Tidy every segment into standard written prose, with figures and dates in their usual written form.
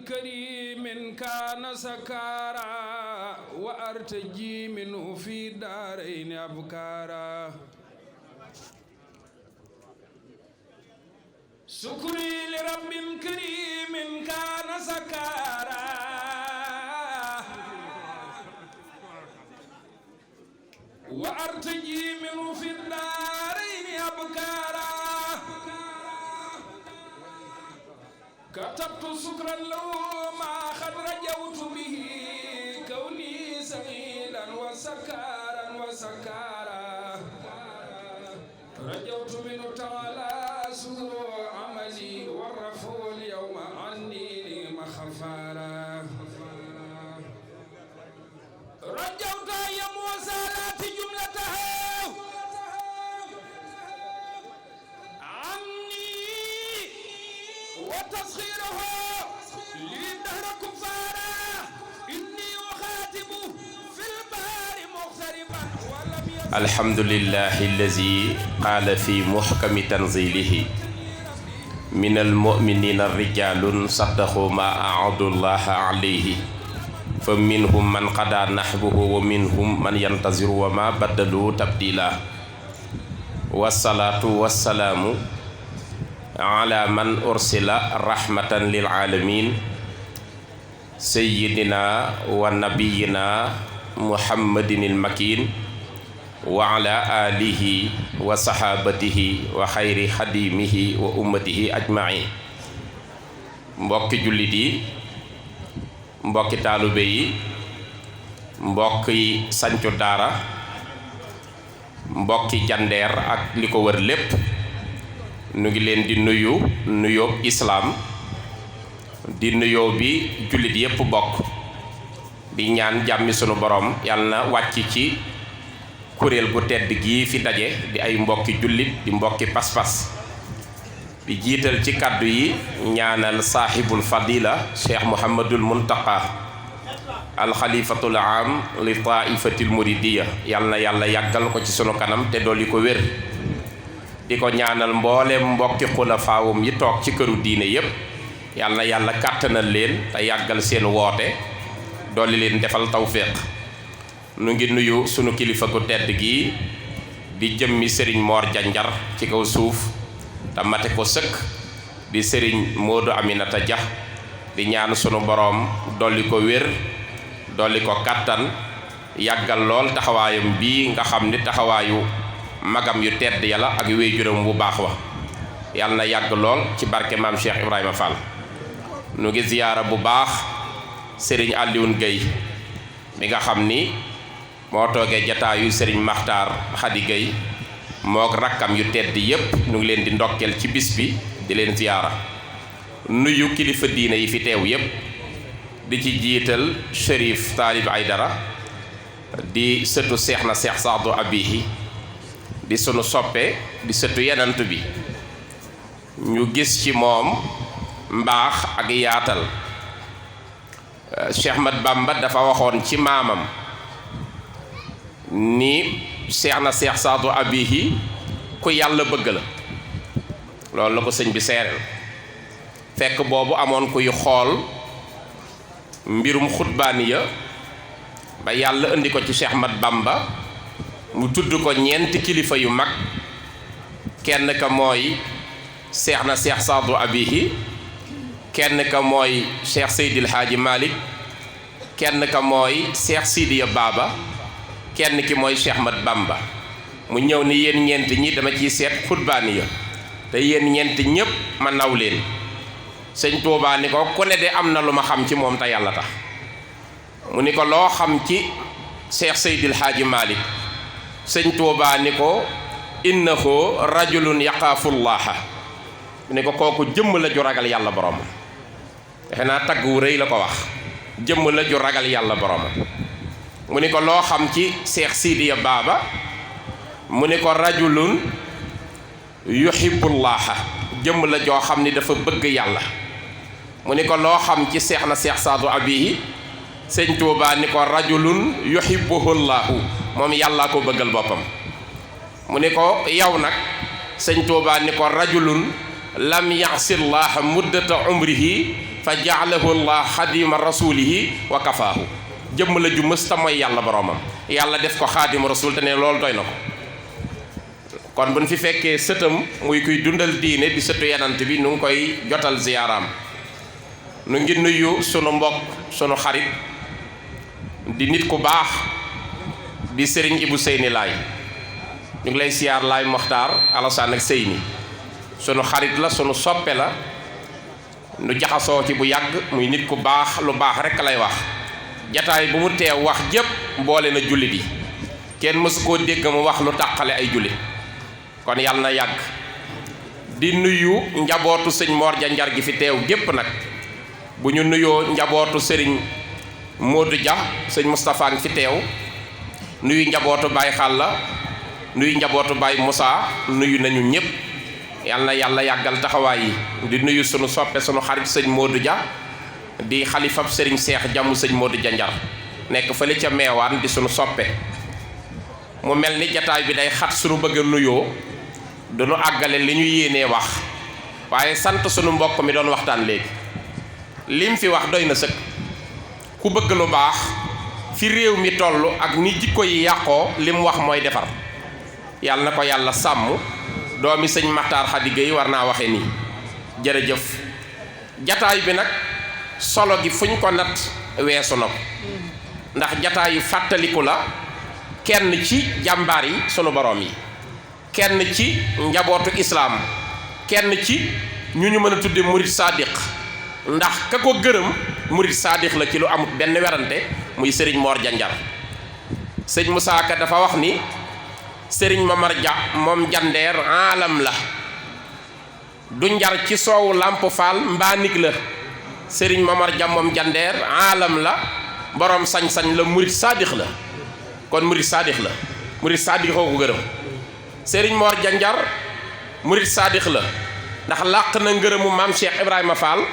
كريم كان سكارا وأرتجي منه في دارين أبكارا شكري لرب كريم كان سكارا وأرتجي منه في الدارين أبكارا كتبت سكرا له ما قد رجوت به كوني سعيدا وسكارا رجوت منه تعالى سرور عملي والرفع اليوم عني مخفارا رجوت أيام وسالات جملتها وتسخيره لدهر كفارا إني أخاتب في البحر مغتربا ولم يزل الحمد لله الذي قال في محكم تنزيله من المؤمنين رجال صدقوا ما أعد الله عليه فمنهم من قضى نحبه ومنهم من ينتظر وما بدلوا تبديلا والصلاة والسلام على من أرسل رحمة للعالمين سيدنا ونبينا محمد المكين وعلى آله وصحابته وخير خديمه وأمته أجمعين mbokki jullit yi mbokki taalibe yi mbokki sancu daara mbokki jandeer ak li ko wër lépp nu ngi leen di nuyu nuyoo islaam di nuyoo bi jullit yépp bokk di ñaan jàmmi sunu borom yàlla na wàcc ci kuréel gu tedd gii fi daje di ay mbokki jullit di mbokki pas-pas di jiital ci kàddu yi ñaanal saaxibul fadila cheikh muhammadul muntaqa alxalifatul am li taifatil muridiya yàlla na yàlla yàggal ko ci sunu kanam te dolli ko wér di ko ñaanal mboolem mbokki xulafaawum yi toog ci këru diine yépp yal na yàlla kàttanal leen te yàggal seen woote dolli leen defal tawféq nu ngi nuyu sunu kilifa gu tedd gi di jëmmi sëriñ Moor Janjar ci kaw suuf te mate ko sëkk di sëriñ Moodu Aminata Dia di ñaan sunu boroom dolli ko wér dolli ko kàttan yàggal lool taxawaayam bii nga xam ni taxawaayu magam yu tedd yàlla ak wéyjuram bu baax wa yàlla na yàgg lool ci barke maam Cheikh Ibrahima Fall nu ngi ziyaara bu baax Serigne Alioune Gueye mi nga xam ni moo toogee jataayu Serigne Makhtar Khady Gueye mook rakkam yu tedd yépp nu ngi leen di ndokkeel ci bis bi di leen ziyaara nuyu kilifa diine yi fi teew yépp di ci jiital Chérif Taalib Aydara di sëtu seex na seex Saadu Abihi di sunu soppe di sëtu yenant bi ñu gis ci moom mbaax ak yaatal Cheikh Ahmad Bamba dafa waxoon ci maamam ni seex na seex Saadu Abihi ku yàlla bëgg la loolu la ko sëñ bi seereel fekk boobu amoon kuy xool mbirum xutbaaniya ba yàlla indi ko ci Cheikh Ahmad Bamba mu tudd ko ñeenti kilifa yu mag kenn ka mooy seex na seex Saadu Abihi kenn ka mooy Cheikh Seydil Haaji Malick kenn ka mooy Cheikh Sidiya Baba kenn ki mooy Cheikh Ahmad Bamba mu ñëw ni yéen ñeenti ñi dama ciy seet xutbaaniya te yéen ñeenti ñépp ma naw leen sëñ Tuubaa ni ko ku ne de am na lu ma xam ci moom te yàlla tax mu ni ko loo xam ci Cheikh Seydil Haaji Malick sëñ Tuubaa ni ko innahu rajulun yaqaafullaha mu ni ko kooku jëmm la ju ragal yàlla borom defe naa tagg wu rëy la ko wax jëmm la ju ragal yàlla borom mu ni ko loo xam ci Cheikh Sidiya Baba mu ni ko rajulun yuhibbullaha jëmm la joo xam ni dafa bëgg yàlla mu ni ko loo xam ci seex na seex Saadu Abihi sëñ Tuubaa ni ko rajulun yuhibbuhullahu moom yàllaa ko bëggal boppam. mu ni ko yow nag sëñ Tuubaa ni ko rajulun lam ya'sillaha muddata umrihi fa ja'alahu allah xadima rasulihi wa kafaahu. jëmm la ju mësta mooy yàlla boroomam, yàlla def ko xaadima rasul te ne loolu doy na ko. kon buñ fi fekkee sëtam muy kuy dundal diine di sëtu yenant bi nu ngi koy jotal ziyaaraam. nu ngi nuyu sunu mbokk sunu xarit di nit ku baax di sëriñ Ibu Seyni Laay. ñu ngi lay siyaar Laay Moxtaar Alasaan ak Seyni sunu xarit la sunu soppe la, nu jaxasoo ci bu yàgg, muy nit ku baax, lu baax rekk lay wax. jataay bu mu teew wax jépp boole na jullit yi, kenn mësu koo dégg mu wax lu tàqale ay jullit, kon yàlla na yàgg. di nuyu njabootu sëñ Mor Ja Njar gi fi teew gépp nag. bu ñu nuyoo njabootu sëriñ Modou Dia sëñ Moustapha ngi fi teew, nuyu njabootu Baye Xalla, nuyu njabootu Baye Moussa, nuyu nañu ñëpp. yal na yàlla yàggal taxawaay yi. di nuyu sunu soppe sunu xarit sëñ Modou Dia di xalifab sëriñ Seex Jàmm sëñ Modou Dia Njar nekk fële ca meewaan di sunu soppe. mu mel ni jataay bi day xat sunu bëgg a nuyoo du nu àggale li ñu yéenee wax, waaye sant sunu mbokk mi doon waxtaan léegi. lim fi wax doy na sëkk. ku bëgg lu baax fi réew mi toll ak ni jikko yi yàqoo lim wax mooy defar. yàlla na ko yàlla sàmm. doomi sëñ Maxtaar Xadi Géey war naa waxe nii. jërëjëf. jataay bi nag solo gi fuñ ko nat weesu na ko, ndax jataayu fàttaliku la kenn ci jàmbaar yi sunu boroom yi, kenn ci njabootu islaam, kenn ci ñu mën a tudde murit saadiq, ndax ka ko gërëm murit saadiq la ci lu amut benn werante, muy sëriñ Mor Ja Njar. sëñ Musaa Ka dafa wax ni sëriñ Mamar Ja moom jandeer aalam la, du njar ci soowu làmp faal mbaanig la. sëriñ Mamar Ja moom jandeer aalam la, borom sañ-sañ la, murit saadiq la. kon murit saadiq la, murit saadiq ko gërëm. sëriñ Mor Ja Njar murit saadiq la, ndax làq na ngërëmu maam Cheikh Ibrahima Fall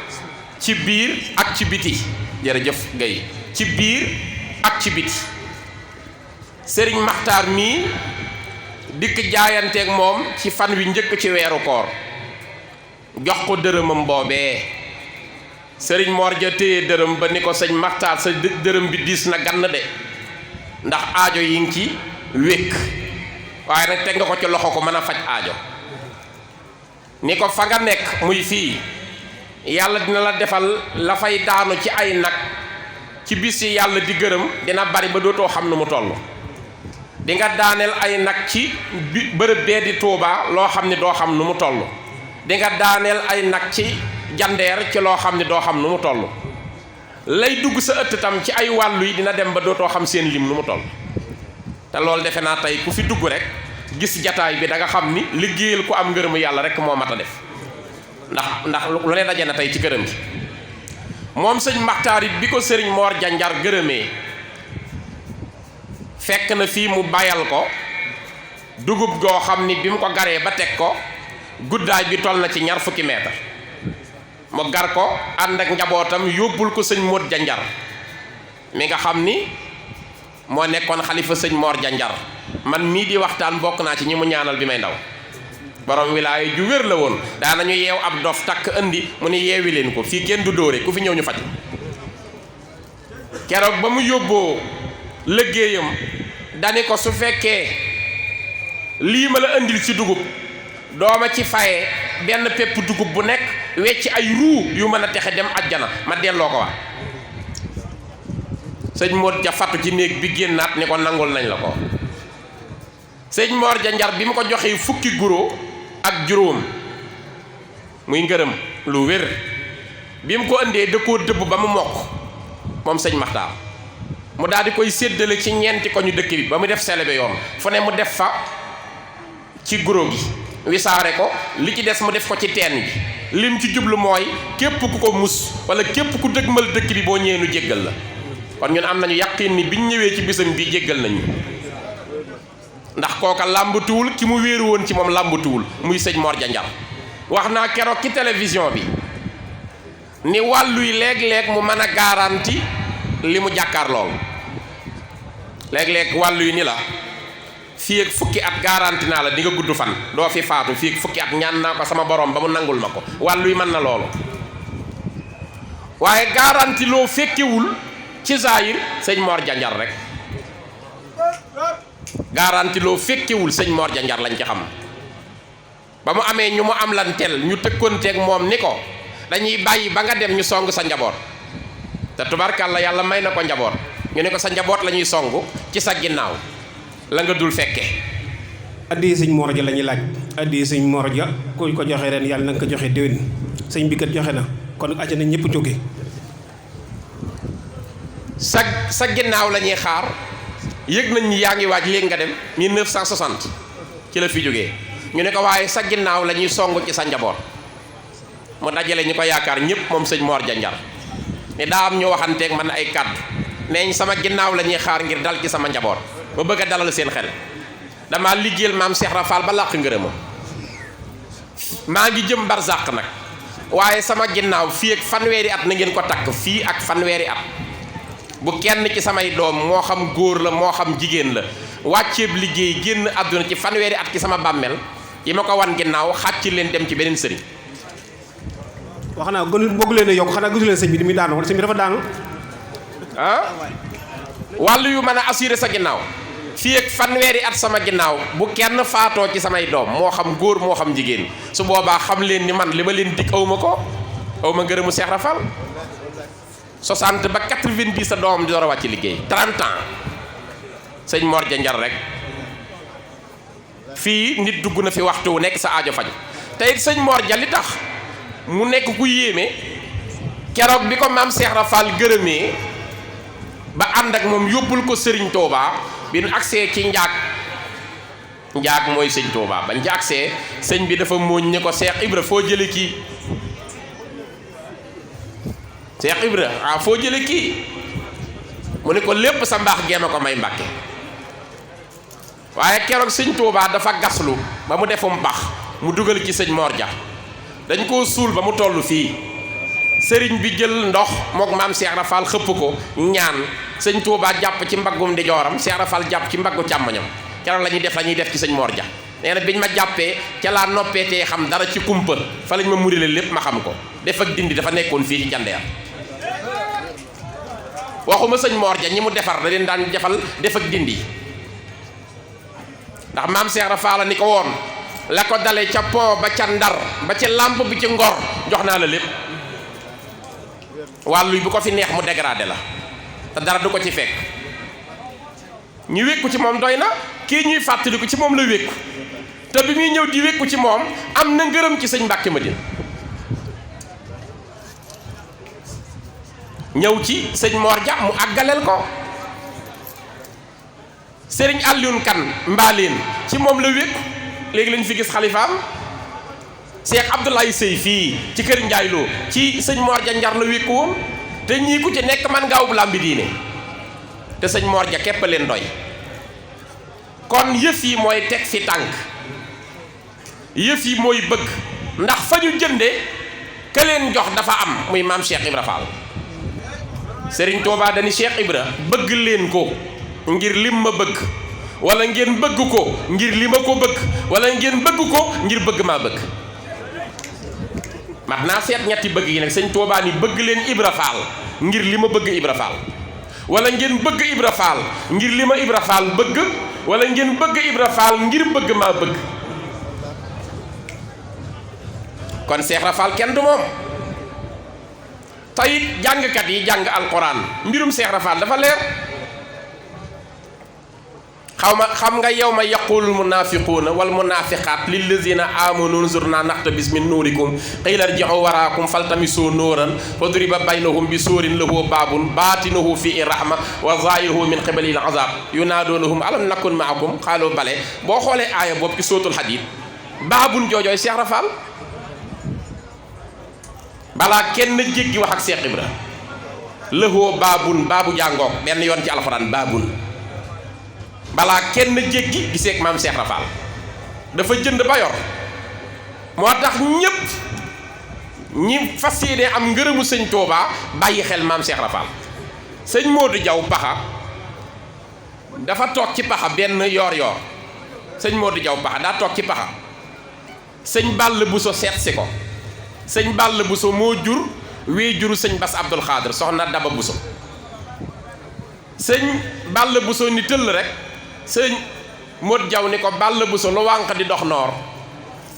ci biir ak ci biti. jërëjëf Gaye, ci biir ak ci biti. sëriñ Maxtaar mii dikk jaayanteeg moom ci fan wi njëkk ci weeru koor, jox ko dërëmam boobee. sëriñ Mor Ja téye dërëm ba ni ko sëñ Maxtaar sa dërëm bi diis na gann de, ndax aajo yi ngi ci wékk, waaye nag teg nga ko ci loxo ko mën a faj aajo. ni ko fa nga nekk muy fii, yàlla dina la defal la fay daanu ci ay nag ci bis yi yàlla di gërëm dina bari ba dootoo xam nu mu toll. di nga daaneel ay nag ci bërëb bee di Tuubaa loo xam ne doo xam nu mu toll. di nga daaneel ay nag ci jandeer ci loo xam ne doo xam nu mu toll. lay dugg sa ëtt tam ci ay wàllu yi dina dem ba dootoo xam seen lim nu mu toll. te loolu defe naa tey ku fi dugg rek gis jataay bi da nga xam ni liggéeyal ku am ngërëmu yàlla rek moo mat a def, ndax lu ne daje na tey ci gërëm gi. moom sëñ Maxtaar it bi ko sëriñ Mor Ja Njar gërëmee, fekk na fii mu bayal ko dugub goo xam ni bi mu ko garee ba teg ko guddaay bi toll na ci 20 fukki meetar. mu gar ko ànd ak njabootam yóbbul ko sëñ Modou Ja Njar mi nga xam ni moo nekkoon xalifa sëñ Mor Ja Njar. man mii di waxtaan bokk naa ci ñi mu ñaanal bi may ndaw. borom wilaaya ju wér la woon, daanañu yeew ab dof takk indi mu ni yeewi leen ko, fii kenn du dóore, ku fi ñëw ñu faj. keroog ba mu yóbboo liggéeyam dani ko su fekkee lii ma la indil ci dugub dooma ci faye benn pepp dugub bu nekk wecc ay ruu yu mën a texe dem ajjana ma delloo ko wax. sëñ Modou Ja fattu ci néeg bi génnaat ni ko nangul nañ la ko. sëñ Mor Ja Njar bi mu ko joxee fukki guro ak juróom muy ngërëm lu wér, bi mu ko indee da koo dëbb ba mu mokk moom sëñ Maxtaar, mu daal di koy séddale ci ñeenti ko ñu dëkk bi ba mu def selebe yoon fu ne mu def fa ci guro gi wisaare ko, li ci des mu def ko ci teen bi. lim ci jublu mooy képp ku ko mus wala képp ku dëgmal dëkk bi boo ñëwee nu jéggal la. kon ñun am nañu yàqin ni biñ ñëwee ci bisam bi jéggal nañu, ndax kooka làmbatuwul, ki mu wéeru woon ci moom làmbatuwul, muy sëñ Mor Ja Njar. wax naa keroog ci télévision bi ni wàlluy léeg-léeg mu mën a garanti li mu jàkkaar lool. léeg-léeg wàllu yu ni la fii ak fukki at garanti naa la di nga gudd fan doo fi faatu fii ak fukki at ñaan naa ko sama borom ba mu nangul ma ko wàllu yi mën na loolu waaye garanti loo fekkewul ci zaahir sëñ Mor Janjar rek garanti loo fekkewul sëñ Mor Janjar lañ ci xam ba mu amee ñu mu am lan tel ñu tëkkonteeg moom ni ko dañuy bàyyi ba nga dem ñu song sa njaboot te tubarkàlla yàlla may na ko njaboot ñu ne ko sa njaboot la ñuy song ci sa ginnaaw la nga dul fekke addi sëñ Mor Ja la ñuy laaj addi sëñ Mor Ja kuñ ko joxe ren yàlla na nga ko joxe déwén sëñ bi kat joxe na kon acca na ñëpp jóge sa ginnaaw la ñuy xaar yëg nañ ñi yaa ngi waaj léegi nga dem 1960 ci la fi jógee ñu ne ko waaye sa ginnaaw la ñuy song ci sa njaboot mu dajale ñu ko yaakaar ñëpp moom sëñ Mor Janjar ne daa am ñu waxanteeg man ay kàddu neeñ sama ginnaaw la ñuy xaar ngir dal ci sama njaboot ba bëgg a dalal seen xel dama liggéeyal maam Cheikh Rafal ba làq ngërëmam maa ngi jëm barzaq nag waaye sama ginnaaw fii ak fanweeri at na ngeen ko takk fii ak fanweeri at bu kenn ci samay doom moo xam góor la moo xam jigéen la wàcceeb liggéey génn àdduna ci fanweeri at ci sama bàmmeel yi ma ko wan ginnaaw xàcc leen dem ci beneen sëriñ. wax naa gënu bëgg leen a yokk xanaa gisu leen sëñ bi di muy daanu wala sëñ bi dafa daanu wàllu yu mën a assuré sa ginnaaw fii ak fanweeri at sama ginnaaw bu kenn faatoo ci samay doom moo xam góor moo xam jigéen su boobaa xam leen ni man li ma leen dig awma ko awma ngërëmu Cheikh Rafal 60 ba 90 sa doom di door a wàcc liggéey 30 ans sëñ Mor Janjar rek fii nit dugg na fi waxtu wu nekk sa aajo faju te it sëñ Mor Ja li tax mu nekk ku yéeme keroog bi ko maam Cheikh Rafal gërëmee ba ànd ak moom yóbbul ko Serigne Touba bi nu agsee ci njaag mooy sëñ Touba ba njaagsee sëñ bi dafa mooñ ni ko Cheikh Ibra foo jële kii Cheikh Ibra foo jële kii mu ne ko lépp sa mbaax géema ko may Mbàkke waaye keroog sëñ Touba dafa gaslu ba mu defum bax mu dugal ci sëñ Mor Ja dañ koo suul ba mu toll fii sëriñ bi jël ndox mook maam Cheikh Rafal xëpp ko ñaan sëñ Touba jàpp ci mbaggum ndijooram Cheikh Rafal jàpp ci mbaggu càmmoñam keroog la ñuy def ci sëñ Mor Ja nee na biñ ma jàppee ca laa noppeetee xam dara ci kumpa fa lañ ma murile lépp ma xam ko def ak dindi dafa nekkoon fii ci jandeer waxuma sëñ Mor Ja ñi mu defar da leen daan defal def ak dindi ndax maam Cheikh Rafal ni ko woon la ko dale ca pont ba ca Ndar ba ca lamp bi ci Ngor jox naa la lépp wàllu bu ko fi neex mu dégradé la te dara du ko ci fekk ñu wékku ci moom doy na kii ñuy fàttaliku ci moom la wékku te bi muy ñëw di wékku ci moom am na ngërëm ci sëñ Mbàkke Madina ñëw ci sëñ Mor Ja mu àggaleel ko sëriñ Alioune Kan mbaaleen ci moom la wékku léegi lañ fi gis xalifaam Cheikh Abdoulaye Sey fii ci kër Njaayloo ci sëñ Mor Janjar la wékku woon te ñii ku ci nekk man ngaaw bu làmbi diine te sëñ Mor Ja képp leen doy kon yëf yi mooy teg fi tànk yëf yi mooy bëgg ndax fa ñu jënde ka leen jox dafa am muy maam Cheikh Ibra Fall Serigne Touba dani Cheikh Ibra bëgg leen ko ngir lim ma bëgg wala ngeen bëgg ko ngir li ma ko bëgg wala ngeen bëgg ko ngir bëgg maa bëgg mat naa seet ñetti bëgg yi nag sëñ Touba ni bëgg leen Ibra Fall ngir li ma bëgg Ibra Fall wala ngeen bëgg Ibra Fall ngir li ma Ibra Fall bëgg wala ngeen bëgg Ibra Fall ngir bëgg maa bëgg kon Cheikh Rafal kenn du moom tayit jàngkat yi jàng alquran mbirum Cheikh Rafal dafa leer xam nga yawma yaqulul munafiquuna wal munafiqaat lillazina amanu unzurna naqtabis min nuurikum qila irji'u waraakum faltamisu nuuran faduriba baynahum bi suurin lahu baabun baatinuhu fiihi rahma wa zaahiruhu min qibalihi al-azaab yunaadunahum alam nakun ma'akum qaalu bale boo xoolee aaya boobu ci sootul Hadiid baabun joojooy Cheikh Rafal balaa kenn jéggi wax ak Cheikh Ibra lahu baabun baabu jàngook benn yoon ci alxuraan baabun balaa kenn jéggi giseek maam Cheikh Rafal dafa jënd ba yor moo tax ñépp ñi fas yéene am ngërëmu sëñ Touba bàyyi xel maam Cheikh Rafal sëñ Modou Diaw Paxa dafa toog ci paxa benn yoor sëñ Modou Diaw paxa daa toog ci paxa sëñ Balla Bousso seet si ko sëñ Balla Bousso moo jur wee juru sëñ Bass Abdul Xaadir soxna Daba Bousso sëñ Balla Bousso ni tëll rek sëñ Modou Diaw ni ko Balla Bousso lu wànq di dox noor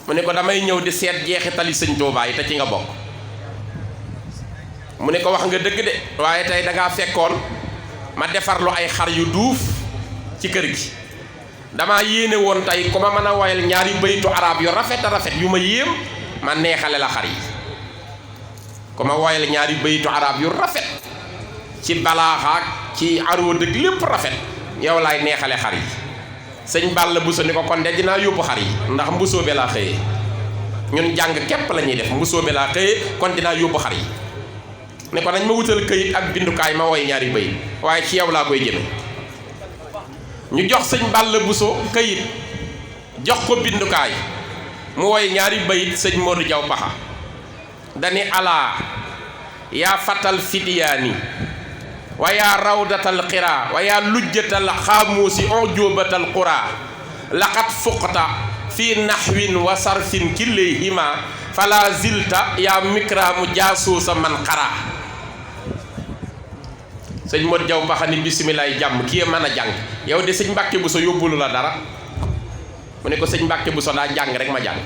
mu ne ko damay ñëw di seet jeexitali sëñ Tuubaa yi te ci nga bokk mu ne ko wax nga dëgg de waaye tey dangaa fekkoon ma defarlu ay xar yu duuf ci kër gi dama yéene woon tey ku ma mën a woyal ñaari baytu arab yu rafet a rafet yu ma yéem ma neexale la xar yi ku ma woyal ñaari baytu arab yu rafet ci balaaxaak ci aroo dëgg lépp rafet yow laay neexale xar yi sëñ Balla Bousso ni ko kon de dinaa yóbbu xar yi ndax mbusoo be laa xëyee ñun jàng képp la ñuy def mbusoo be laa xëyee kon dinaa yóbbu xar yi ne ko nañ ma wutal këyit ak bindukaay ma woy ñaari bayit waaye ci yow laa koy jëme ñu jox sëñ Balla Bousso këyit jox ko bindukaay mu woy ñaari bayit sëñ Modou Diaw paxa dani alaa yaa fatal fidiyaani wa yaa rawdatal xiraa wa yaa lujjatal xaamuusi ujubatal quraa laqad fuqta fi naxwin wa sarfin killayhima fala zilta yaa mikraamu jaasuusa man xaraa sëñ Modou Diaw paxa ni bisimilaay jàmm kii mën a jàng yow de sëñ Mbàkke Bousso yóbbulu la dara mu ne ko sëñ Mbàkke Bousso daa jàng rek ma jàng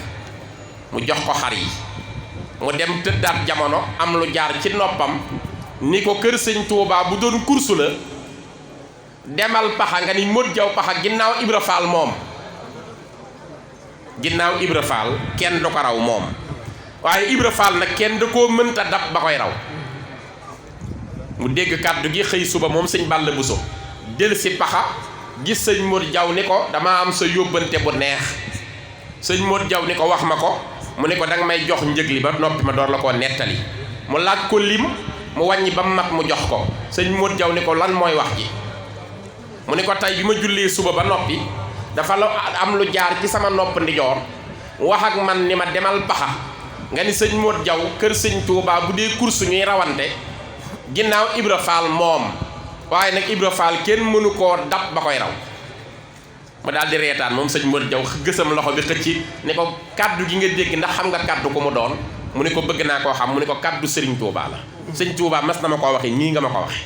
mu jox ko xar yi mu dem tëddaat jamono am lu jaar ci noppam ni ko kër sëñ Tuubaa bu doon kursu la demal paxa nga ni Modou Diaw paxa ginnaaw Ibra Faal moom ginnaaw Ibra Faal kenn du ko raw moom waaye Ibra Faal nag kenn da koo mënta dab ba koy raw mu dégg kàddu gi xëy suba moom sëñ Balla Bousso del si paxa gis sëñ Modou Diaw ni ko dama am sa yóbbante bu neex sëñ Modou Diaw ni ko wax ma ko mu ne ko danga may jox njëg li ba noppi ma door la koo nettali mu laaj ko lim mu wàññi ba mu mat mu jox ko sëñ Modou Diaw ni ko lan mooy wax ji mu ne ko tey bi ma jullee suba ba noppi dafa la am lu jaar ci sama nopp ndijoor wax ak man ni ma demal paxa nga ni sëñ Modou Diaw kër sëñ Tuubaa bu dee course ñuy rawante ginnaaw Ibra Faal moom waaye nag Ibra Faal kenn mënu koo dab ba koy raw mu daal di reetaan moom sëñ Modou Diaw gësam loxo bi xëcc ni ko kaddu gi nga dégg ndax xam nga kaddu ko mu doon mu ne ko bëgg naa koo xam mu ne ko kaddu sëriñ Tuubaa la sëñ Tuubaa mas na ma koo waxe nii nga ma ko waxe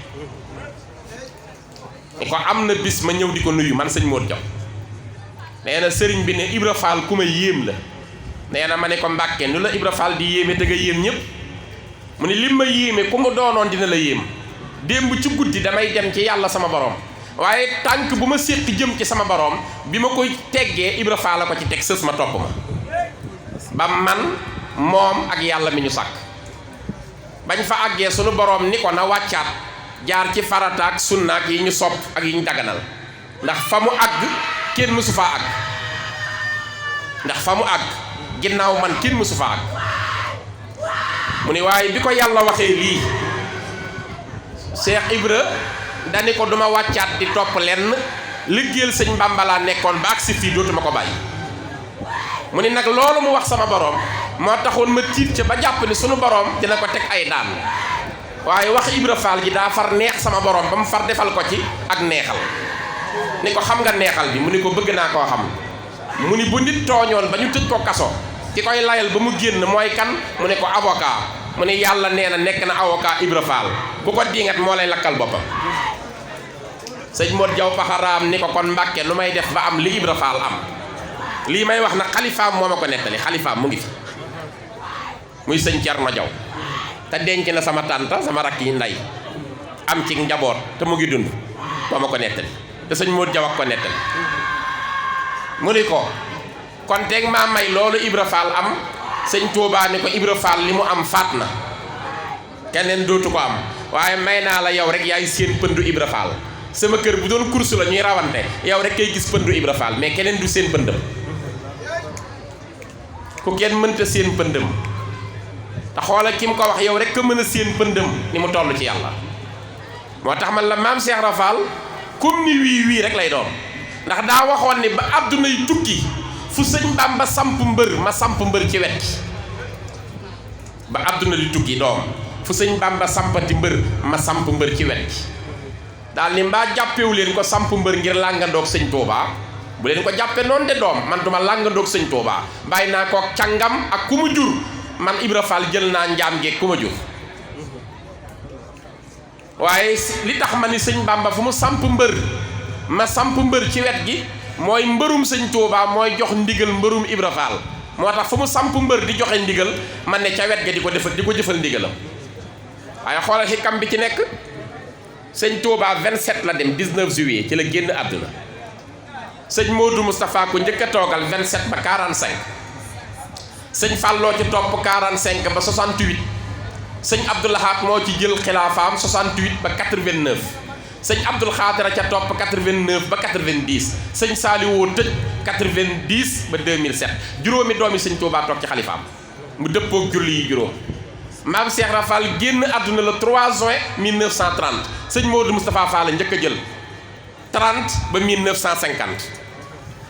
ni ko am na bis ma ñëw di ko nuyu man sëñ Modou Diaw nee na sëriñ bi ne Ibra Faal ku ma yéem la nee na ma ne ko Mbàkke nu la Ibra Faal di yéeme te nga yéem ñëpp mu ne lim ma yéeme ku mu doonoon dina la yéem démb ci guddi damay dem ci yàlla sama borom waaye tànk bu ma séqi jëm ci sama borom bi ma koy teggee Ibra Faal la ko ci teg sës ma topp ma ba man moom ak yàlla mi ñu sàkk bañ fa àggee sunu borom ni ko na wàccaat jaar ci farataak sunnaak yi ñu sopp ak yi ñu daganal ndax fa mu àgg kenn mësu faa àgg ndax fa mu àgg ginnaaw man kenn mësu faa àgg mu ni waaye bi ko yàlla waxee lii Cheikh Ibra dani ko duma wàccaat di topp lenn liggéeyal sëñ Bàmba laa nekkoon ba agsi fii dootuma ko bàyyi mu ni nag loolu mu wax sama borom moo taxoon ma tiit ca ba jàpp ni sunu borom dina ko teg ay daan waaye wax Ibra Faal ji daa far neex sama borom ba mu far defal ko ci ak neexal ni ko xam nga neexal bi mu ni ko bëgg naa koo xam mu ni bu nit tooñoon ba ñu tëj ko kaso ki koy layal ba mu génn mooy kan mu ne ko avocat mu ne yàlla nee na nekk na avocat Ibra Faal ku ko diingat moo lay lakkal boppam sëñ Modou Diaw paxaraam ni ko kon Mbàkke lu may def ba am li Ibra Faal am lii may wax nag xalifaam moo ma ko nettali xalifaam mu ngi fi muy sëñ Cerno Diaw te denc na sama tànta sama rakk yi nday am ci njaboot te mu ngi dund moo ma ko nettali te sëñ Modou Diaw ak ko nettali mu ni ko kon teg maa may loolu Ibra Faal am sëñ Tuubaa ni ko Ibra Faal li mu am faat na keneen dootu ko am waaye may naa la yow rek yaay seen pëndu Ibra Faal sama kër bu doon course la ñuy rawante yow rek kay gis pëndu Ibra Faal mais keneen du seen pëndam ku kenn mënta seen pëndam te xoola ki mu ko wax yow rek ka mën a seen pëndam ni mu toll ci yàlla moo tax man la maam Cheikh Rafal comme ni wii rek lay doon ndax daa waxoon ni ba àdduna yi tukki fu sëñ Bamba samp mbër ma samp mbër ci wet ba àdduna di tukki doom fu sëñ Bamba sampati mbër ma samp mbër ci wet daal ni mbaa jàppewu leen ko samp mbër ngir làngandoog sëñ Touba bu leen ko jàppe noonu de doom man duma làngandoog sëñ Touba bàyyi naa ko càngam ak ku mu jur man Ibra Fall jël naa njaam geeg ku ma jur waaye li tax ma ni sëñ Bamba fu mu samp mbër ma samp mbër ci wet gi mooy mbërum sëñ Touba mooy jox ndigal mbërum Ibra Fall moo tax fu mu samp mbër di joxe ndigal man ne ca wet ga di ko jëfal ndigalam waaye xoolal xikam bi ci nekk sëñ Touba 27 la dem 19 juillet ci la génn àdduna sëñ Modou Moustapha ko njëkk a toogal 27 ba 45 sëñ Falloo ci topp 45 ba 68 sëñ Abdou Lahad moo ci jël xilaafaam 68 ba 89 sëñ Abdoul Khadra ca topp 89 ba 90 sëñ Saliou tëj 90 ba 2007 juróomi doomi sëñ Touba toog ci xalifaam mu dëppook julli yi juróom maam Cheikh Rafal génn àdduna le 3 juin 1930 sëñ Modou Moustapha Fall njëkk a jël 30 ba 1950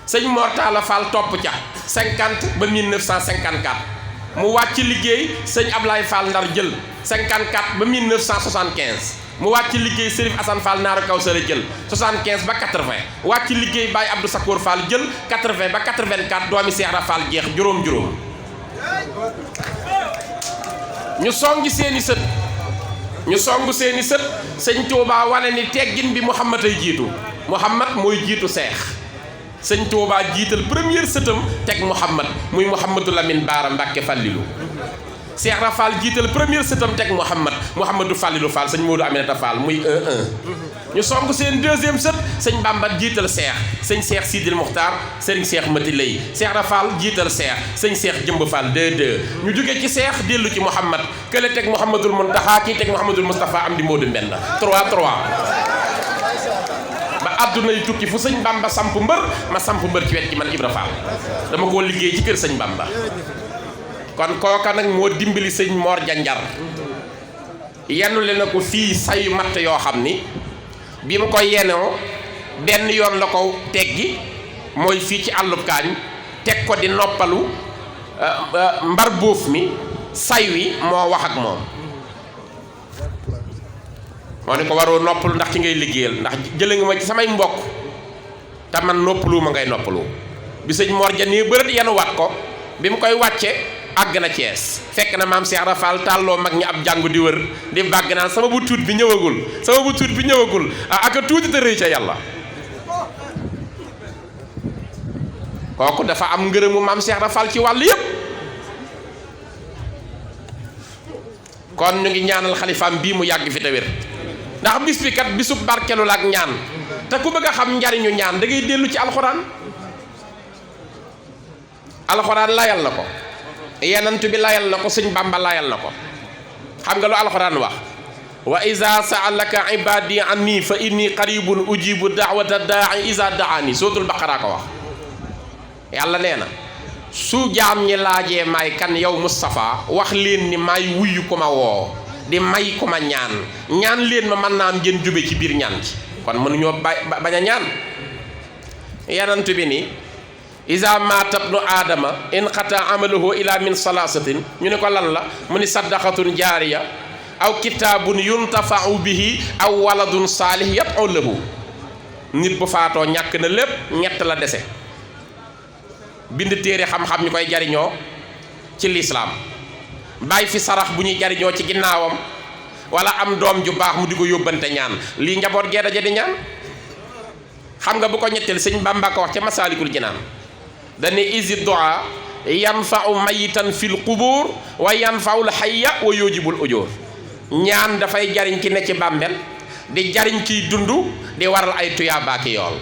sëñ Mortala Fall topp ca 50 ba 1954 mu wàcc liggéey sëñ Ablaye Fall Ndar jël 54 ba 1975 mu wàcc liggéey Serif Assane Fall Naaru Kawsara jël 75 ba 80 wàcc liggéey Baye Abdou Sakour Fall jël 80 ba 84 doomi Cheikh Rafal jeex juróom-juróom ñu songi seeni sët sëñ Touba wane ni teggin bi Muhammad ay jiitu Muhammad mooy jiitu seex sëñ Touba jiital première sëtam teg Muhammad muy Mouhamadou Lamine Baara Mbàkke Fallilu Cheikh Rafal jiital première sëtam teg Mouhamadou Fallilu Fall sëñ Modou Aminata Fall muy 1-1 ñu song seen deuxième sët sëñ Bamba jiital sëñ Cheikh Sidil Muxtaar sëriñ Cheikh Mati Lay Cheikh Rafal jiital sëñ Cheikh Jëmb Fall 2-2 ñu jóge ci Cheikh dellu ci Muhammad kële teg Mouhamadul Muntaxa kii teg Mouhamadul Moustapha am di Modou Mbend 3-3 ba àdduna yi tukki fu sëñ Bamba samp mbër ma samp mbër ci wet gi man Ibra Fall dama koo liggéey ci kër sëñ Bamba kon kooka nag moo dimbali sëñ Mor Ja Njar yenu le na ko fii sayu matt yoo xam ni bi mu ko yenoo benn yoon la ko teggi mooy fii ci àllub kaañ teg ko di noppalu mbar bóof mi say wi moo wax ak moom moo ne ko waroo noppalu ndax ci ngay liggéeyal ndax jële nga ma ci samay mbokk te man noppalu ma ngay noppalu bi sëñ Mor Ja nii bërët yenuwaat ko bi mu koy wàcce àgg na Cees fekk na maam Cheikh Rafal tàlloo mag ñi ab jàngu di wër di bàgg naan sama bu tuut bi ñëwagul aka tuuti te rëy ca yàlla kooku dafa am ngërëmu maam Cheikh Rafal ci wàll yépp kon ñu ngi ñaanal xalifaam bii mu yàgg fi te wér ndax bis bi kat bisub barkelu la ak ñaan te ku bëgg a xam njariñu ñaan da ngay dellu ci alxuraan layal na ko yenant bi layal na ko sëñ Bamba layal na ko xam nga lu alxuraan wax wa iza sa'alaka ibadi anni fa inni qaribun ujibu da'wata da'i iza da'ani suratul baqara ko wax yàlla nee na su jaam ñi laajee may kan yow Moustapha wax leen ni may wuyu ko ma woo di may ko ma ñaan leen ma mën naa am ngeen jube ci biir ñaan ci kon mënuñoo bañ a ñaan yenant bi ni iza maata ibnu aadama in xata amaluhu ila min salaasatin ñu ne ko lan la mu ni saddaqatun jaariya aw kitaabun yuntafau bihi aw waladun saalih yad'u lahu nit bu faatoo ñàkk na lépp ñett la dese bind téere xam-xam ñu koy jariñoo ci lislaam bàyyi fi sarax bu ñuy jariñoo ci ginnaawam wala am doom ju baax mu di ko yóbbante ñaan lii njaboot gee daje di ñaan xam nga bu ko ñetteel sëñ Bamba ko wax ca Masaalikul Jinaan dane isi doa yanfau mayitan fil qubur wa yanfaul hayya wa yujibul ujur ñaan dafay jariñ ki ne ci bàmmeel di jariñ kiy dund di waral ay tuyaaba ki yool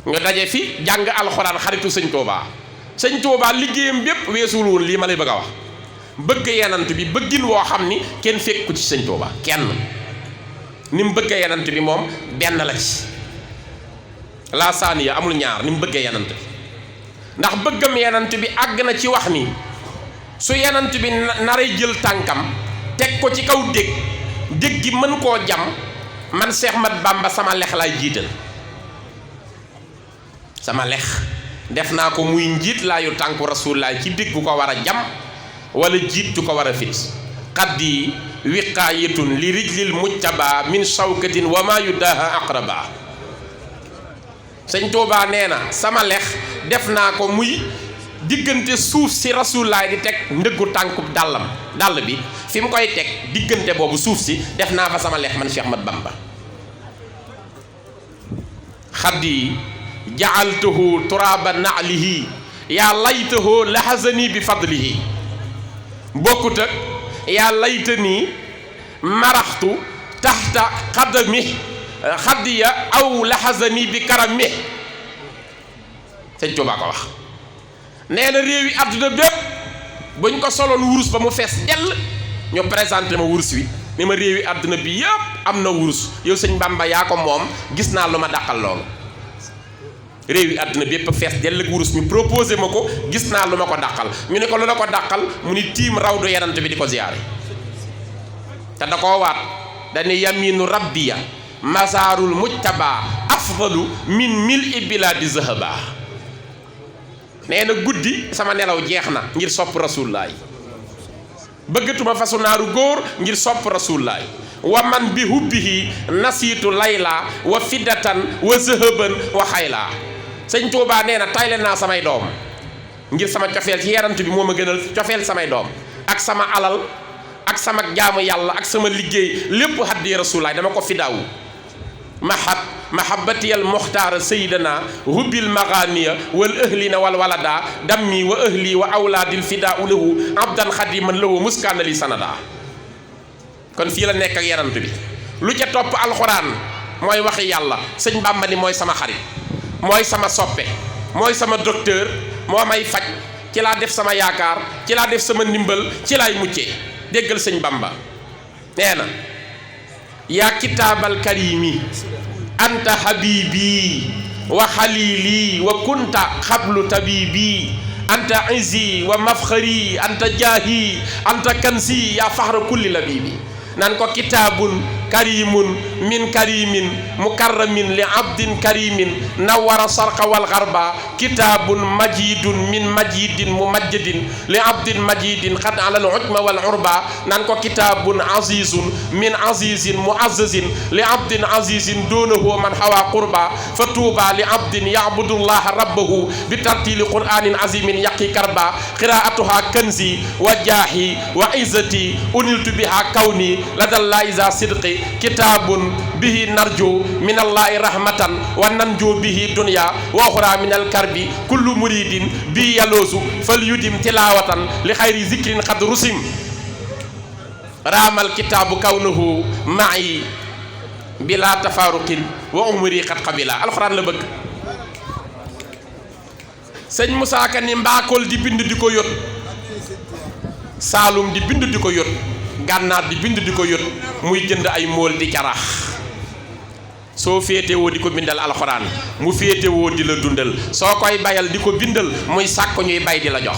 ñu daje fi jàng alxuraan xaritu sëñ Touba liggéeyam bépp weesuwul woon lii ma lay bëgg a wax bëgg yenant bi bëggin woo xam ni kenn fekk ko ci sëñ Touba kenn ni mu bëggee yenant bi moom benn la ci la saaniya amul ñaar ni mu bëggee yenant bi ndax bëggam yenant bi àgg na ci wax ni su yenant bi naree jël tànkam teg ko ci kaw dég gi mën koo jam man Cheikh Mat Bamba sama lex laay jiital sama lex def naa ko muy njiit laayu tànku rasulilah ci dég bu ko war a jam wala jiit ju ko war a fit xaddi wiqaayatun li rijlil mujtaba min shawkatin wa ma yudaha aqraba sëñ Tuubaa nee na sama lex def naa ko muy diggante suuf si rasulaay di teg ndëggu tànkub dàll bi fi mu koy teg diggante boobu suuf si def naa fa sama lex man Cheikh Ahmad Bamba xaddi ja'altuhu turaba na'lihi yaa laytahu lahazani bi fadlihi bokkut ak yaa laytani maraxtu taxta xadami xaddiya aw lahazani bi karami sëñ Tuubaa ko wax nee na réew yi àdduna bépp buñ ko soloon wurus ba mu fees dell ñu présenté ma wurus wi ni ma réew yi àdduna bi yëpp am na wurus yow sëñ Bamba yaa ko moom gis naa lu ma dàqal loolu réew yi àdduna bi yëpp fees dell ak wurus ñu proposé ma ko gis naa lu ma ko dàqal ñu ne ko lu la ko dàqal mu ni tiim rawdu yenant bi di ko ziyaare te da koo waat dani yaminu rabbiya masaarul mujtaba afdalu min mil i biladi zahaba nee na guddi sama nelaw jeex na ngir sopp rasulullaay bëggatuma fasu naaru góor ngir sopp rasulullaay wa man bi hubbihi nasiitu layla wa fiddatan wa zahaban wa xayla sëñ Tuubaa nee na tayle naa samay doom ngir sama cofeel ci yarant bi moo ma gënal cofeel samay doom ak sama alal ak sama jaamu yàlla ak sama liggéey lépp haddi rasulullaay dama ko fidaawu mahabbatiyal muxtaara sayyidana hubbil maganiya wal ahlina wal walada dammi wa ahli wa awlaadil fidaau lahu abdan xadiman lahu muskaana li sanada kon fii la nekk ak yarant bi lu ca topp alxuraan mooy waxi yàlla sëñ Bàmba ni mooy sama xarit mooy sama soppe mooy sama docteur moo may faj ci laa def sama yaakaar ci laa def sama ndimbal ci laay muccee déggal sëñ Bàmba nee na yaa kitaabal karimi anta habibi wa xalili wa kunta xablu tabibi anta izi wa mafxari anta jaahi anta kansi yaa faxra kulli labibi nan ko kitaabun karimun min karimin mukarramin li abdin karimin nawara sarqa wal garba kitaabun majidun min majidin mumajjadin li abdin majidin xad ala al ujma wal urba nan ko kitaabun azizun min azizin muazzazin li abdin azizin doonahu man hawa qurba fa tuuba li abdin ya'budullaha rabbahu bi tartili qur'anin azimin yaqi karba qiraatuha kanzi wa jaahi wa izzati uniltu biha kawni ladallahi za sidqi kitaabun bihi narju min allahi rahmatan wa nanju bihi dunya wa ukhra min alkarbi kullu muridin bi yaloosu fal yudim tilawatan li khayri zikrin qad rusim raamal kitaabu kawnuhu ma'i bila tafaruqin wa umri qad qabila alquran la bëgg sëñ Moussa Ka ni mbaakol di bind di ko yot saalum di bind di ko yot gànnaar di bind di ko yot muy jënd ay mool di carax soo féetewoo di ko bindal alxuraan mu féetewoo di la dundal soo koy bayal di ko bindal muy sàkk ñuy bay di la jox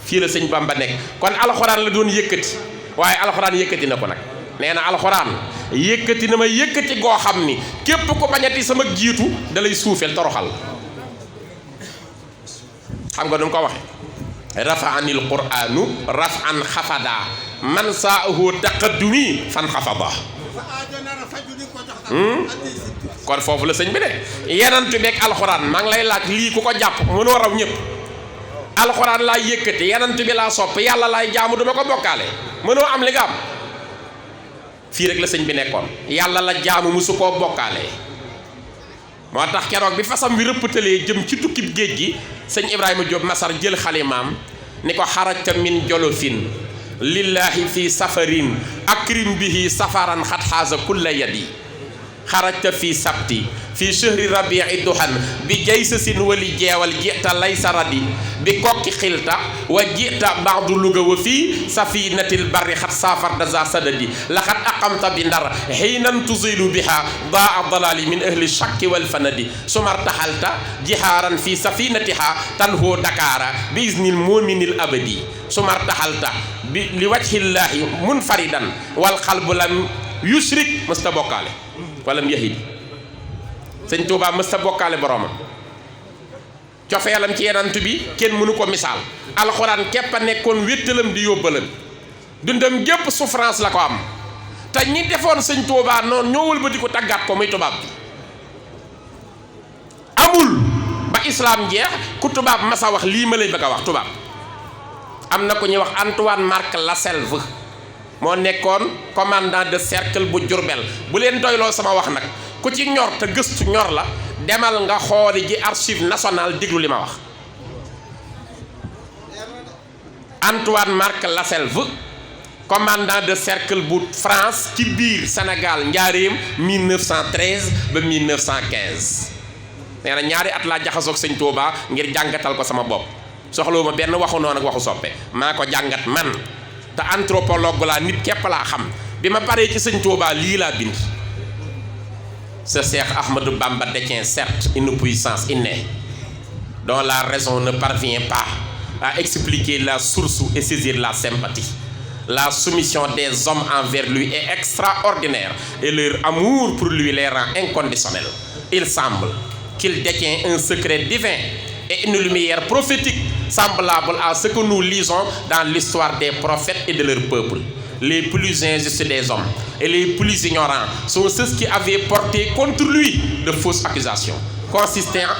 fii la sëñ Bamba nekk kon alxuraan la doon yëkkati waaye alxuraan yëkkati na ko nag nee na alxuraan yëkkati na ma yëkkati goo xam ni képp ko bañati sama jiitu da lay suufeel toroxal xam nga nu mu ko waxe rafaanil qur'anu rafan xafada man saahu taqaddumi fan xafada kon foofu la sëñ bi ne yenantu beeg alxuraan maa ngi lay laaj lii ku ko jàpp mënoo raw ñëpp alxuraan laay yëkkati yenantu bi laa sopp yàlla laay jaamu duma ko bokkaale mënoo am li nga am fii rek la sëñ bi nekkoon yàlla la jaamu musu koo bokkaale moo tax keroog bi fasam bi rëppatalee jëm ci tukkib géej gi sëñ Ibrahima Diop Masar jël xalimaam ni ko xarajta min jolofin lillahi fi safarin akrim bihi safaran xat xaasa kulla yadi xarajta fi sabti fi chehri rabii duhan bi jaysasin wali jeewal jita laysa radi bi kokki xilta wa jita baxdu luga wa fii safinatil barri xat safar daza sadadi laxat aqamta bi ndar xiinan tuzilu biha daa dalali min ahli shakki wal fanadi sumar taxalta jihaaran fi safinatiha tanhoo dakara bi iznil muminil abadi sumar taxalta bi li wajhillahi munfaridan wal qalbu lam yushrik mësta bokkaale walam yahid sëñ Tuubaa mës ta bokkaale boroomam cofeelam ci yenant bi kenn mënu ko misaal alxuraan képp a nekkoon wéttalam di yóbbalam dundam gépp souffrance la ko am te ñi defoon sëñ Tuubaa noonu ñoo wëlbati ko tàggaat ko muy tubaab bi amul ba islam jeex ku tubaab masa wax lii ma lay bëgg a wax tubaab am na ko ñuy wax Antoine Marc Lasselve moo nekkoon commandant de cercle bu Diourbel bu leen doyloo sama wax nag ku ci ñor te gëstu ñor la demal nga xooli ji archive nationale déglu li ma wax Antoine Marc Lasselve commandant de cercle bu France ci biir Sénégal njaareem 1913 ba 1915 nee na ñaari at laa jaxasoog sëñ Touba ngir jàngatal ko sama bopp soxlawuma benn waxu noonu ak waxu soppe maa ko jàngat man te anthropologue laa nit képp laa xam bi ma paree ci sëñ Touba lii laa bind ce Cheikh Ahmadou Bamba détient certes une puissance innée dont la raison ne parvient pas à expliquer la source et saisir la sympathie. La soumission des hommes envers lui est extraordinaire et leur amour pour lui les rend inconditionnels. Il semble qu'il détient un secret divin et une lumière prophétique semblable à ce que nous lisons dans l'histoire des prophètes et de leur peuple. Les plus injustes des hommes et les plus ignorants sont ceux qui avaient porté contre lui de fausses accusations,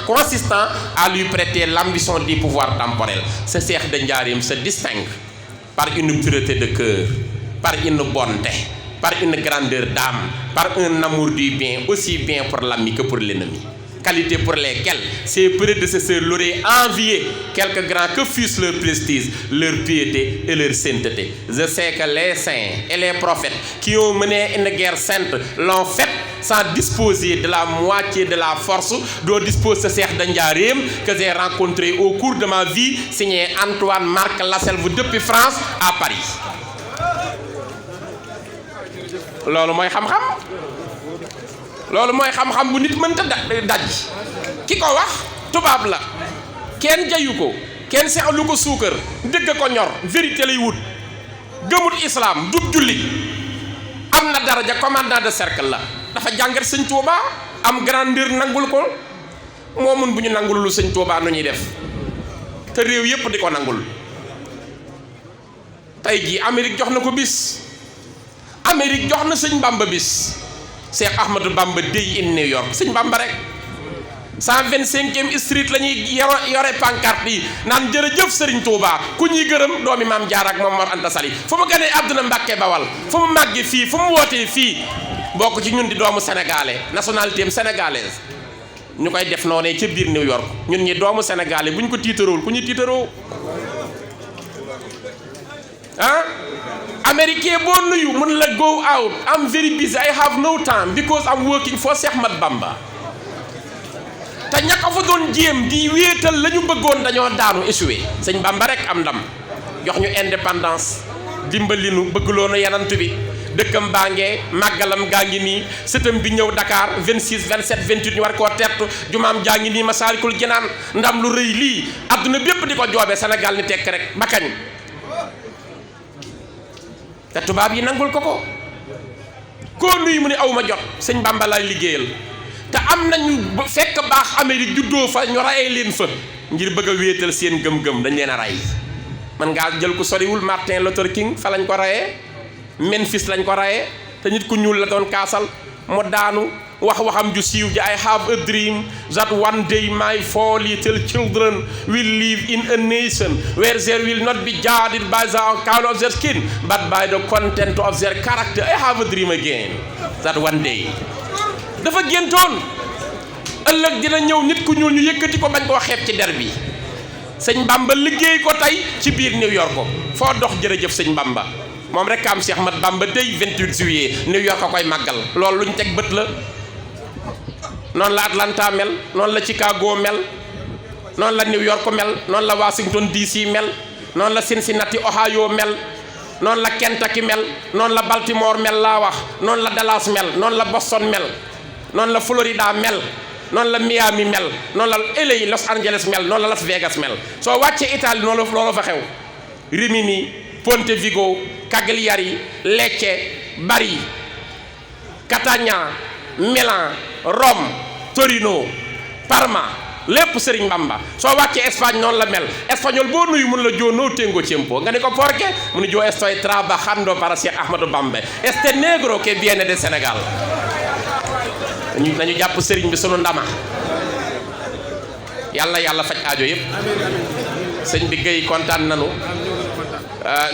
consistant à lui prêter l'ambition du pouvoir temporel. Ce Cheikh de Ndiarème se distingue par une pureté de cœur, par une bonté, par une grandeur d'âme, par un amour du bien, aussi bien pour l'ami que pour l'ennemi. Qualités pour lesquelles ses prédécesseurs l'auraient envié, quelque grand que fût leur prestige, leur piété et leur sainteté. Je sais que les saints et les prophètes qui ont mené une guerre sainte l'ont faite sans disposer de la moitié de la force dont dispose ce Cheikh de Ndiarème que j'ai rencontré au cours de ma vie, signé Antoine Marc Lasselve depuis France à Paris. loolu mooy xam-xam loolu mooy xam-xam bu nit mënta daj ki ko wax tubaab la kenn jayu ko kenn seexalu ko suukar dëgg ko ñor vérité lay wut gëmut islam dub julli am na daraja commandant de cercle la dafa jàngat sëñ Touba am grandeur nangul ko moo mun bu ñu nangul lu sëñ Touba nu ñuy def te réew yépp di ko nangul tey jii Amérique jox na ko bis Amérique jox na sëñ Bamba bis Cheikh Ahmadou Bamba Day in New York sëñ Bamba rek 125e street la ñuy yore pancarte yi naan jërëjëf Serigne Touba ku ñuy gërëm doomi maam Jaara ak moom Mor Anta Sali fu mu gënee àdduna Mbàkke Bawal fu mu màggee fii fu mu wootee fii bokk ci ñun di doomu sénégalais nationalité am sénégalaise ñu koy def noonee ca biir New York ñun ñi doomu sénégalais bu ñu ko tiitaroowul ku ñu tiitaroo ah américain boo nuyu mun la go out I'm very busy I have no time because I'm working for Cheikh Ahmadou Bamba te ña ko fa doon jéem di wéetal la ñu bëggoon dañoo daanu échoué sëñ Bamba rek am ndam jox ñu indépendance dimbalinu bëggloonu yanant bi dëkkam baa ngee màggalam gaa ngi nii sëtam bi ñëw Dakar 26 27 28 ñu war koo tertu jumaam jaa ngi nii Masaalikul Jinaan ndam lu rëy lii adduna bépp di ko joobee Sénégal ni tekk rek ba kañ te tubaab yi nangul ko koo nuyu mu ne aw ma jot sëñ Bamba laay liggéeyal te am nañu fekk baax Amérique juddoo fa ñu rayee leen fa ngir bëgg a wéetal seen gëm-gëm dañ leen a ray man ngaa jël ko soriwul Martin Luther King fa lañ ko rayee Memphis lañ ko rayee te nit ku ñuul la doon kaasal mu daanu waxam ju siiw ji I have a dream that one day my 4 little children will live in a nation where there will not be judged by the color of their skin but by the content of their character. I have a dream again that one day dafa géntoon ëllëg dina ñëw nit ku ñuul ñu yëkkati ko bañ koo xeeb ci der bi sëñ Bamba liggéey ko tey ci biir New York ko foo dox jërëjëf sëñ Bamba moom rek am Cheikh Ahmadou Bamba Day 28 juillet New York a koy màggal loolu luñ teg bët la noonu la Atlanta mel noonu la Chicago mel noonu la New York mel noonu la Washington DC mel noonu la Cincinnati Ohio mel noonu la Kentucky mel noonu la Baltimore mel laa wax noonu la Dallas mel noonu la Boston mel noonu la Florida mel noonu la Miami mel noonu la LA Los Angeles mel noonu la Las Vegas mel soo wàccee Italie noonu la loolu fa xew Rimini Pontevico Cagliari Lecce Bari Catania Milan Rome Torino Parma lépp Serigne Bamba soo wàccee Espagne noonu la mel espagnol boo nuyu mun la joo no tengo tiempo nga ne ko por qué mu ne yo estoy trabajando para Cheikh Ahmadou Bamba este negro que viene de Sénégal nañu jàpp Serigne bi sunu ndama yàlla faj aajo yëpp sëñ bi Guèye kontaan nanu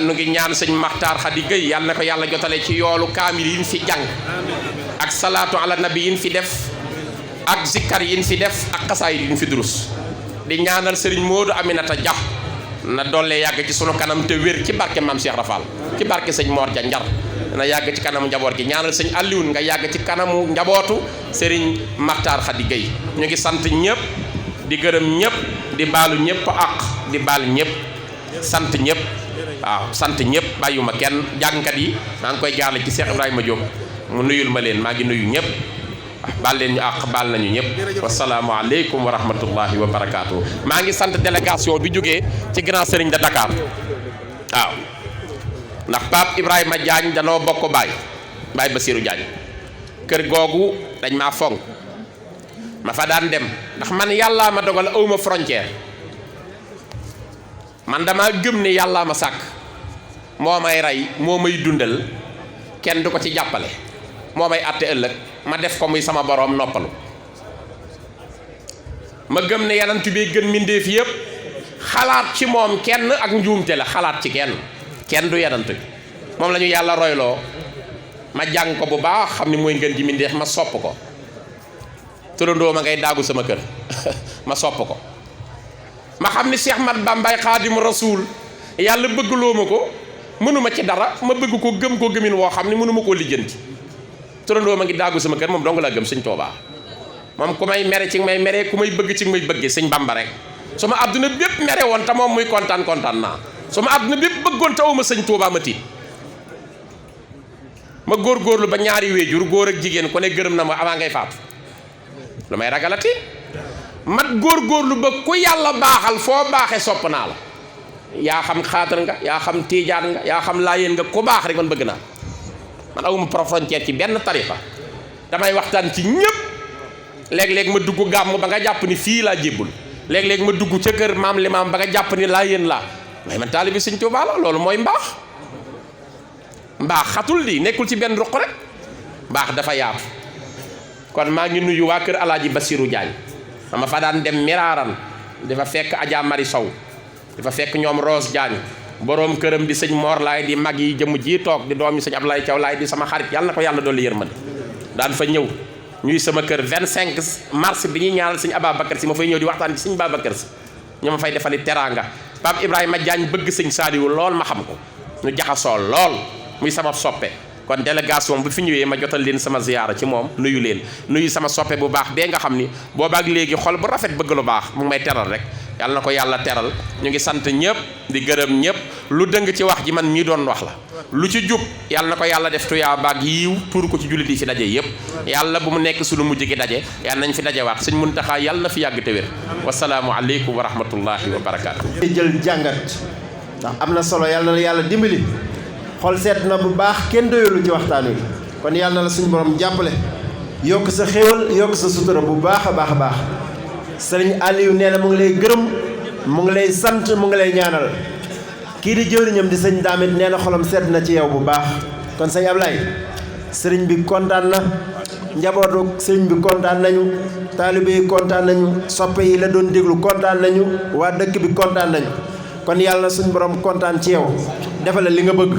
nu ngi ñaan sëñ Maxtaar Xadi Guèye yàlla na ko yàlla jotale ci yoolu kaamil yi ñu fi jàng ak salaatu ala nabi yi ñu fi def ak zikkar yi ñu fi def ak xasaayid yi ñu fi durus di ñaanal sëriñ Moodu Aminata Dia na doole yàgg ci sunu kanam te wér ci barke maam Cheikh Rafal ci barke sëñ Mor Dia Njar na yàgg ci kanamu njaboot gi ñaanal sëñ Alioune nga yàgg ci kanamu njabootu sëriñ Maxtaar Xadi Guèye ñu ngi sant ñëpp di gërëm ñëpp di baalu ñëpp ak di baal ñëpp sant ñëpp waaw sant ñëpp bàyyuma kenn jàngkat yi maa ngi koy jaarale ci Cheikh Ibrahima Diop mu nuyul ma leen maa ngi nuyu ñëpp baal leen ñu àq baal nañu ñëpp wasalaamualeykum wa rahmatullahi wa barakaatu. maa ngi sant délégation bi jógee ci Grand Serigne de Dakar waaw ndax Pape Ibrahima Diagne danoo bokk baay Basirou Diagne kër googu dañ maa fonk ma fa daan dem ndax man yàllaa ma dogal awma frontière man dama gëm ne yàllaa ma sàkk moo may rey moo may dundal kenn du ko ci jàppale moo may àtte ëllëg ma def ko muy sama boroom noppalu ma gëm ne yanant bi gën mbindéef yépp xalaat ci moom kenn ak njuumte la xalaat ci kenn du yanant bi moom la ñu yàlla royloo ma jàng ko bu baax xam ni mooy ngën ji mbindéef ma sopp ko turandoo ma ngay daagu sama kër ma sopp ko ma xam ni Cheikh Mat Bambaay Xaadimu Rasuul yàlla bëggloo ma ko mënuma ci dara ma bëgg ko gëm ko gëmin woo xam ni mënuma koo lijjanti turandoo ma ngi daagu sama kër moom dong laa gëm sëñ Tuubaa moom ku may mere ci may mere ku may bëgg ci may bëggee sëñ Bamba rek su ma àdduna bépp mere woon te moom muy kontaan naa su ma àdduna bépp bëggoon te awma sëñ Tuubaa ma tiit ma góorgóorlu ba ñaari wéejur góor ak jigéen ku ne gërëm na ma avant ngay faatu lu may ragalati mat góorgóorlu ba ku yàlla baaxal foo baaxe sopp naa la yaa xam xaatar nga yaa xam tiijaan nga yaa xam laayeen nga ku baax rek man bëgg naa man awuma frontière ci benn tariqa damay waxtaan ci ñëpp léeg-léeg ma dugg gàmm ba nga jàpp ni fii laa jébbul léeg-léeg ma dugg ca kër maam limaam ba nga jàpp ni laayeen laa waaye man taalibi Sëñ Tuubaa la loolu mooy mbaax xatul di nekkul ci benn ruq rek mbaax dafa yaatu kon maa ngi nuyu waa kër Alaaji Basirou Diagne ma fa daan dem miraaran dafa fekk Adja Mari Sow dafa fekk ñoom Rose Diagne boroom këram di sëñ Mor Laay di mag yi jëmm ji toog di doom yi sëñ Ablaye Thiaw Laay di sama xarit yàlla na ko yàlla dolli yërmande daan fa ñëw ñuy sama kër 25 mars bi ñuy ñaanal sëñ Ababacar si ma fay ñëw di waxtaan ci sëñ Babacar si ñu ma fay defali teraanga Pape Ibrahima Diagne bëgg sëñ Saaliwu lool ma xam ko ñu jaxasoo lool muy sama soppe kon délégation bu fi ñëwee ma jotal leen sama ziyaara ci moom nuyu leen nuyu sama soppe bu baax bee nga xam ni boobaak léegi xol bu rafet bëgg lu baax mu ngi may teral rek yàlla na ko yàlla teral ñu ngi sant ñëpp di gërëm ñëpp lu dëng ci wax ji man mii doon wax la lu ci jub yàlla na ko yàlla def tuyaa baag yiiw tuur ko ci jullit yi fi daje yëpp yàlla bu mu nekk suñu mujj gi daje yàlla nañ fi dajewaat sëñ Muntaxa yàlla na fi yàgg te wér wasalaamu aleykum wa rahmatullahi wa barakaatu. jël jàngat ndax am na solo yàlla na yàlla dimbali xol seet na bu baax kenn doyulu ci waxtaan wi kon yàlla na la suñu borom jàppale yokk sa xéwal yokk sa sutura bu baax a baax a baax sëriñ Aliou nee na mu ngi lay gërëm mu ngi lay sant mu ngi lay ñaanal kii di jëwriñam di sëñ Damit nee na xolam seet na ci yow bu baax kon sëñ Ablaye sëriñ bi kontaan na njabootu sëriñ bi kontaan nañu taalibe yi kontaan nañu soppe yi la doon déglu kontaan nañu waa dëkk bi kontaan nañu kon yàlla suñu borom kontaan ci yow defal la li nga bëgg